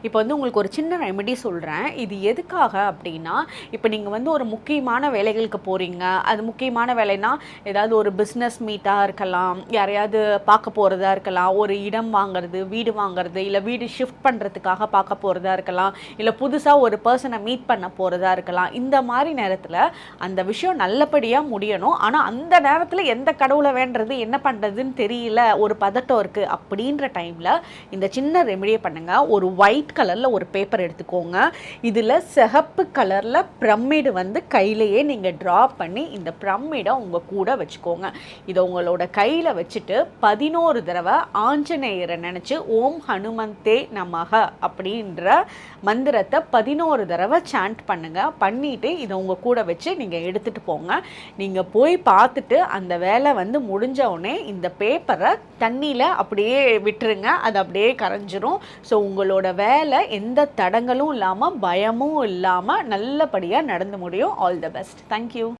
இப்போ வந்து உங்களுக்கு ஒரு சின்ன ரெமெடி சொல்கிறேன். இது எதுக்காக அப்படின்னா, இப்போ நீங்கள் வந்து ஒரு முக்கியமான வேலைகளுக்கு போகிறீங்க. அது முக்கியமான வேலைன்னா, ஏதாவது ஒரு பிஸ்னஸ் மீட்டாக இருக்கலாம், யாரையாவது பார்க்க போகிறதா இருக்கலாம், ஒரு இடம் வாங்குறது, வீடு வாங்குறது, இல்லை வீடு ஷிஃப்ட் பண்ணுறதுக்காக பார்க்க போகிறதா இருக்கலாம், இல்லை புதுசாக ஒரு பர்சனை மீட் பண்ண போகிறதா இருக்கலாம். இந்த மாதிரி நேரத்தில் அந்த விஷயம் நல்லபடியாக முடியணும். ஆனால் அந்த நேரத்தில் எந்த கடவுளை வேண்டுறது, என்ன பண்ணுறதுன்னு தெரியல, ஒரு பதட்டம் இருக்குது அப்படின்ற டைமில் இந்த சின்ன ரெமெடியை பண்ணுங்கள். ஒரு ஒயிட் கலரில் ஒரு பேப்பர் எடுத்துக்கோங்க. இதில் சிகப்பு கலரில் பிரமிடு வந்து கையிலையே நீங்கள் ட்ரா பண்ணி இந்த பிரமிடை உங்கள் கூட வச்சுக்கோங்க. இதை உங்களோட கையில் வச்சுட்டு 11 தடவை ஆஞ்சநேயரை நினச்சி ஓம் ஹனுமந்தே நமக அப்படின்ற மந்திரத்தை 11 தடவை சாண்ட் பண்ணுங்கள். பண்ணிவிட்டு இதை உங்கள் கூட வச்சு நீங்கள் எடுத்துகிட்டு போங்க. நீங்கள் போய் பார்த்துட்டு அந்த வேலை வந்து முடிஞ்ச உடனே இந்த பேப்பரை தண்ணியில் அப்படியே விட்டுருங்க. அது அப்படியே கரைஞ்சிரும். ஸோ உங்களோட வேலை எந்த தடங்களும் இல்லாமல் பயமும் இல்லாமல் நல்லபடியாக நடந்து முடியும். All the best. தேங்க்யூ.